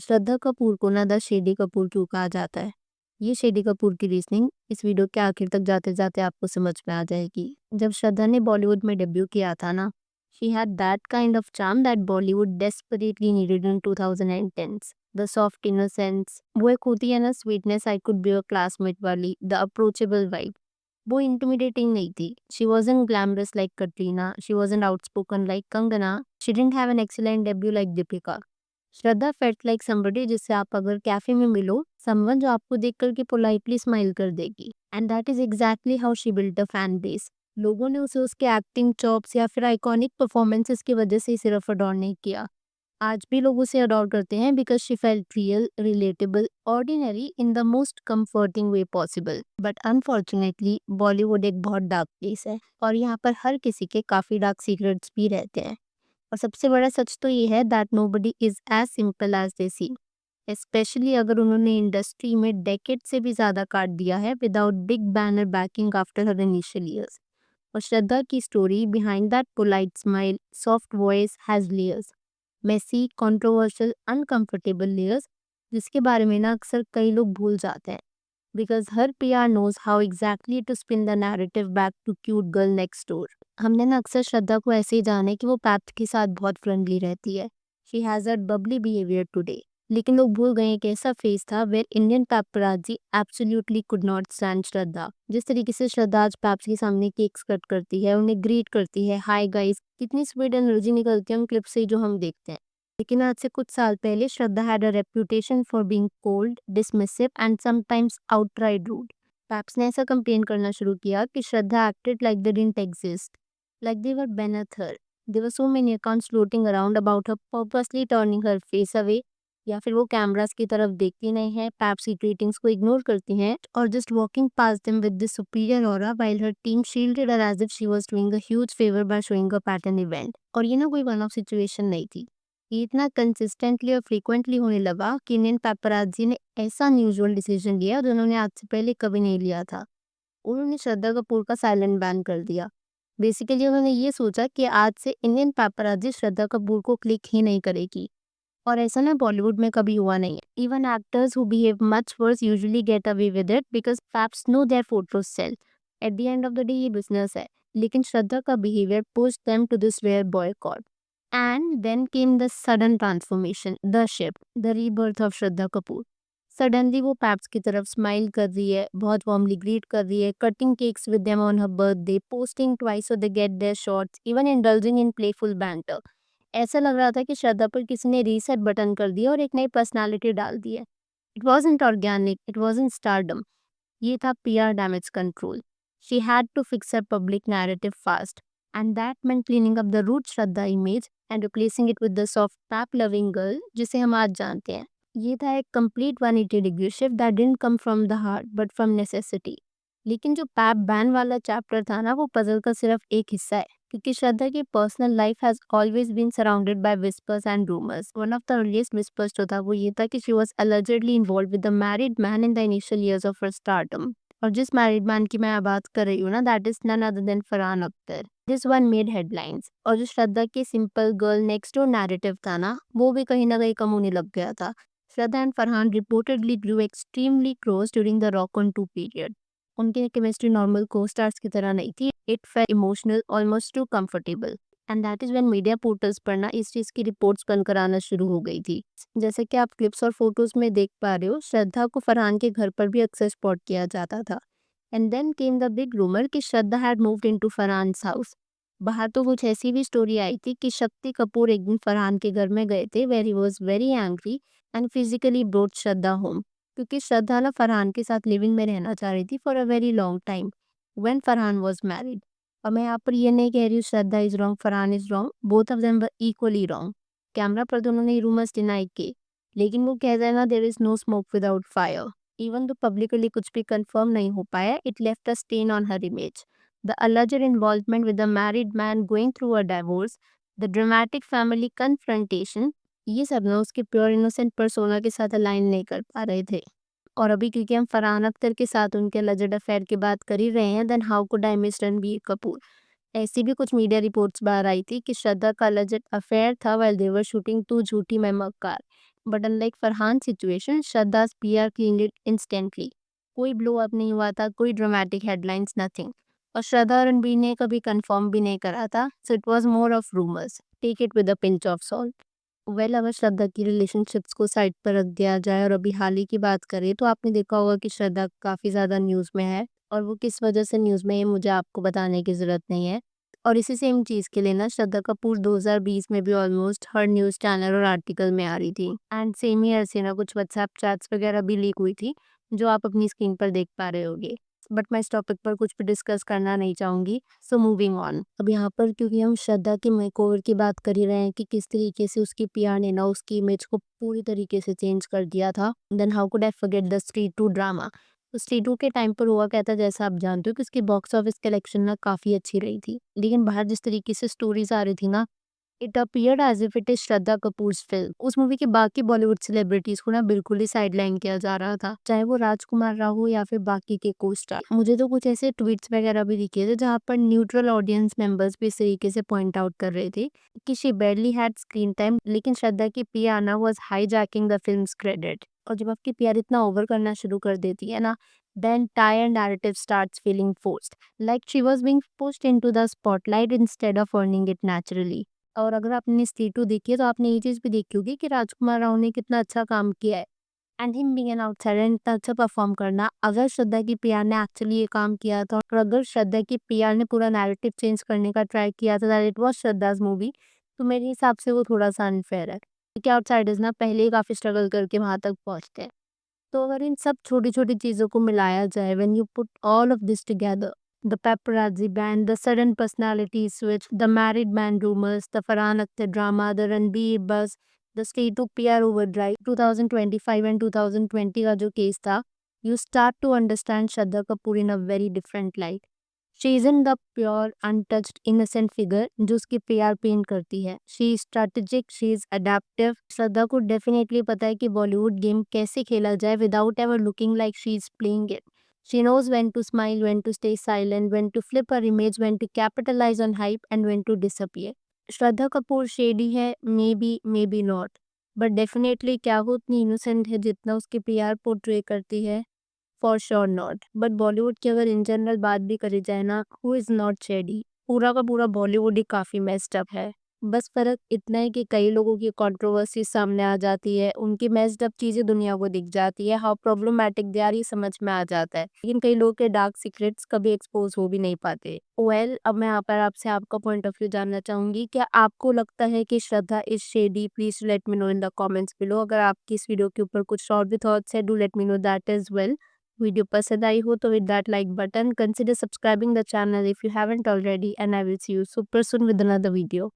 श्रद्धा कपूर को ना the shady Kapoor क्यों कहा जाता है? ये शेडी कपूर की रीजनिंग इस वीडियो के आखिर तक जाते-जाते आपको समझ में आ जाएगी। जब श्रद्धा ने बॉलीवुड में डेब्यू किया था ना, she had that kind of charm that Bollywood desperately needed in 2010s। The soft innocence, वो एक होती है ना sweetness I could be your classmate वाली, द अप्रोचेबल वाइब। वो इंटिमिडेटिंग नहीं थी। She wasn't glamorous like Katrina, she wasn't outspoken like Kangana, she didn't have an excellent debut like Deepika. Shraddha felt like somebody जिससे आप अगर कैफे में मिलो, समवन जो आपको देख करके पोलाइटली स्माइल कर देगी। And that is exactly how she built a fan base. लोगों ने उसे उसके एक्टिंग चॉप्स या फिर आइकॉनिक परफॉर्मेंसेस की वजह से ही सिर्फ अडॉर नहीं किया। आज भी लोग उसे अडॉर करते हैं because she felt real, relatable, ordinary in the most comforting way possible. But unfortunately Bollywood एक बहुत डार्क प्लेस है और यहाँ पर हर किसी के काफी डार्क सीक्रेट्स भी रहते हैं। और सबसे बड़ा सच तो ये है that nobody is as simple as they seem, especially अगर उन्होंने इंडस्ट्री में डेकेड से भी ज्यादा काट दिया है without big banner backing after her initial years. और श्रद्धा की story behind that polite smile, soft voice has layers, messy, controversial, uncomfortable layers, जिसके बारे में ना अक्सर कई लोग भूल जाते हैं because her PR knows how exactly to spin the narrative back to cute girl next door. हमने ना अक्सर श्रद्धा को ऐसे ही जाना है कि वो पैप्ट के साथ बहुत फ्रेंडली रहती है। She has a bubbly behaviour today. लेकिन लोग भूल गए एक ऐसा फेज था where Indian paparazzi absolutely could not stand Shraddha. जिस तरीके से श्रद्धा आज पैप्स के सामने केक्स कट करती है, उन्हें ग्रीट करती है, हाय गाइस, कितनी स्वीट एनर्जी निकलती है उन क्लिप से जो हम देखते हैं। लेकिन आज से कुछ साल पहले Shraddha had a reputation for being cold, dismissive and sometimes outright rude. Paps ने ऐसा कंप्लेन करना शुरू किया कि Shraddha acted like they didn't exist, like they were beneath her. There were so many accounts floating around about her purposely turning her face away, या फिर वो cameras की तरफ देखती नहीं है, पैप्सी रेटिंग्स को इग्नोर करती हैं और just walking pass them with this superior aura while her team shielded her as if she was doing a huge favor by showing up at an event। और ये ना कोई वन ऑफ सिचुएशन नहीं थी। ये इतना कंसिस्टेंटली और frequently होने लगा कि इंडियन पैपराजी ने ऐसा न्यूजुअल डिसीजन लिया जो उन्होंने आज से पहले कभी नहीं लिया था। उन्होंने श्रद्धा कपूर का साइलेंट बैन कर दिया। बेसिकली उन्होंने ये सोचा कि आज से इंडियन पैपराजी श्रद्धा कपूर को क्लिक ही नहीं करेगी। और ऐसा ना बॉलीवुड में कभी हुआ नहीं है। Even actors who behave much worse usually get away with it because paps know their photos sell. At the end of the day ये बिजनेस है। लेकिन श्रद्धा का behaviour pushed them to this rare boycott. And then came the sudden transformation, the shift, the rebirth of Shraddha Kapoor. Suddenly वो paps की तरफ smile कर रही है, बहुत वार्मली ग्रीट कर रही है, cutting cakes with them on her birthday, posting twice so they get their shots, even indulging in playful banter. ऐसा लग रहा था कि श्रद्धा पर किसी ने रीसेट बटन कर दिया और एक नई पर्सनालिटी डाल दी है। It wasn't organic, it wasn't stardom, ये था PR damage control. She had to fix her public narrative fast, and that meant cleaning up the root Shraddha image and replacing it with the soft pap loving girl जिसे हम आज जानते हैं। ये था एक complete 180 degree shift that didn't come from the heart but from necessity. लेकिन जो पैप बैन वाला चैप्टर था ना, वो पजल का सिर्फ एक हिस्सा है क्योंकि श्रद्धा की personal life has always been surrounded by whispers and rumours. One of the earliest whispers जो था वो ये था कि she was allegedly involve with the married man in the initial years of her stardom. और जिस मैरिड मैन की मैं बात कर रही हूँ ना, that is none other than Farhan Akhtar. This one made headlines. और जो श्रद्धा की simple girl next door narrative था ना, वो भी कहीं ना कहीं कम होने लग गया था। Shraddha and Farhan reportedly grew extremely close during the Rock on 2 period। उनकी केमिस्ट्री नॉर्मल को स्टार्स की तरह नहीं थी। It felt emotional, almost two comfortable. And that is when media portals पर ना इस चीज की रिपोर्ट्स बनकर आना शुरू हो गई थी। जैसे कि आप क्लिप्स और फोटोज में देख पा रहे हो, श्रद्धा को फरहान के घर पर भी अक्सर स्पॉट किया जाता था। And then came the big rumour कि Shraddha had moved into Farhan's house. बाहर तो कुछ ऐसी भी स्टोरी आई थी कि शक्ति कपूर एक दिन फरहान के घर में गए थे where he was very angry and physically brought Shraddha home, क्योंकि श्रद्धा ना फरहान के साथ लिविंग में रहना चाह रही थी for a very long time when Farhan was married. और मैं यहाँ पर ये नहीं कह रही हूँ Shraddha is wrong, Farhan is wrong, both of them were equally wrong. Camera पर दोनों ने रूमर्स डिनाई किए, लेकिन वो कहते हैं ना, there is no smoke without fire. Even though publicly कुछ भी कंफर्म नहीं हो पाया, it left a stain on her image. The alleged involvement with the married man going through a divorce, the dramatic family confrontation, ये सब ना उसके pure innocent persona के साथ अलाइन नहीं कर पा रहे थे। और अभी क्योंकि हम फरहान अख्तर के साथ उनके alleged अफेयर की बात कर ही रहे हैं, then how could I miss Ranbir Kapoor. ऐसी भी कुछ मीडिया रिपोर्ट्स बाहर आई थी कि श्रद्धा का alleged अफेयर था while they were shooting Tu Jhoothi Main Makkaar. But unlike Farhan situation, श्रद्धा's PR cleaned it instantly. कोई ब्लो अप नहीं हुआ था, कोई ड्रामेटिक हेडलाइंस, नथिंग। और श्रद्धा और रणबीर ने कभी कंफर्म भी नहीं करा था, so it was more of rumours, take it with a pinch of salt. Well, अगर श्रद्धा की रिलेशनशिप्स को साइड पर रख दिया जाए और अभी हाल ही की बात करें, तो आपने देखा होगा कि श्रद्धा काफ़ी ज़्यादा न्यूज़ में है, और वो किस वजह से न्यूज़ में है मुझे आपको बताने की ज़रूरत नहीं है। और इसी सेम चीज़ के लिए ना श्रद्धा कपूर 2020 में भी ऑलमोस्ट हर न्यूज़ चैनल और आर्टिकल में आ रही थी, एंड सेम ही ऐसे ना कुछ व्हाट्सएप चैट्स वगैरह भी लीक हुई थी, जो आप अपनी स्क्रीन पर देख पा रहे होगे। बट मैं इस टॉपिक पर कुछ भी डिस्कस करना नहीं चाहूँगी, सो मूविंग ऑन। अब यहाँ पर क्योंकि हम श्रद्धा के मेकओवर की बात कर ही रहे हैं कि किस तरीके से उसकी पीआर ने ना उसकी इमेज को पूरी तरीके से चेंज कर दिया था, then how could I forget the Stree two drama. तो स्ट्रीट टू के टाइम पर हुआ क्या था, जैसा आप जानते हो कि उसकी बॉक्स ऑफिस कलेक्शन ना काफ़ी अच्छी रही थी, लेकिन बाहर जिस तरीके से स्टोरीज आ रही थी ना, it appeared as if it is Shraddha Kapoor's film. उस मूवी के बाकी बॉलीवुड सेलिब्रिटीज को ना बिल्कुल ही साइडलाइन किया जा रहा था, चाहे वो राजकुमार राव हो या फिर बाकी के को स्टार। मुझे तो कुछ ऐसे ट्वीट्स वगैरह भी दिखे थे जहाँ पर न्यूट्रल ऑडियंस मेंबर्स भी इस तरीके से पॉइंट आउट कर रहे थे कि she badly had screen time, लेकिन श्रद्धा की पीआर ना was hijacking the films credit. और जब आपकी पीआर इतना ओवर करना शुरू कर देती है ना, the entire narrative starts feeling forced, like she was being pushed into the spotlight instead of earning it naturally. और अगर आपने स्ट्रीट टू देखी है तो आपने ये चीज़ भी देखी होगी कि राजकुमार राव ने कितना अच्छा काम किया है, and him being an outsider इतना अच्छा परफॉर्म करना। अगर श्रद्धा की पीआर ने एक्चुअली ये काम किया था, और अगर श्रद्धा की पीआर ने पूरा नैरेटिव चेंज करने का ट्राई किया था दैट इट वाज श्रद्धाज मूवी, तो मेरे हिसाब से वो थोड़ा सा अनफेयर है, क्योंकि आउटसाइडर्स ना पहले ही काफ़ी स्ट्रगल करके वहाँ तक पहुँचते हैं। तो अगर इन सब छोटी-छोटी चीज़ों को मिलाया जाए, when you put all of this together, the paparazzi ban, the sudden personality switch, the married man rumours, the Farhan Akhtar drama, the Ranbir buzz, the Stree two PR overdrive, 2025 and 2020 का जो केस था, you start to understand Shraddha Kapoor in a very different light. She isn't the pure, untouched, innocent figure जो उसकी PR paint करती है. She is strategic, she is adaptive. श्रद्धा को definitely पता है कि बॉलीवुड गेम कैसे खेला जाए without ever looking like she is playing it. She knows when to smile, when to stay silent, when to flip her image, when to capitalize on hype, and when to disappear. Shraddha Kapoor shady है, may be not, but definitely क्या वो उतनी innocent है जितना उसकी PR portray करती है? For sure not. But Bollywood की अगर इन जनरल बात भी करी जाए ना, हु इज़ नॉट शेडी? पूरा का पूरा बॉलीवुड ही काफ़ी मेस्ड अप है। बस फ़र्क इतना है कि कई लोगों की कंट्रोवर्सी सामने आ जाती है, उनकी मेस्ड अप चीज़ें दुनिया को दिख जाती है, हाउ प्रॉब्लमैटिक दे आर ये समझ में आ जाता है। लेकिन कई लोगों के डार्क सीक्रेट्स कभी एक्सपोज़ हो भी नहीं पाते। वेल, अब मैं यहाँ पर आपसे आपका पॉइंट ऑफ व्यू जानना चाहूँगी, क्या आपको लगता है कि Shraddha is shady? Please let me know in the comments below. अगर आपकी इस वीडियो के ऊपर कुछ और भी थॉट्स है, do let me know that as well. Video पसंद आई हो तो with that like button, consider subscribing the channel if you haven't already, and I will see you super soon with another video.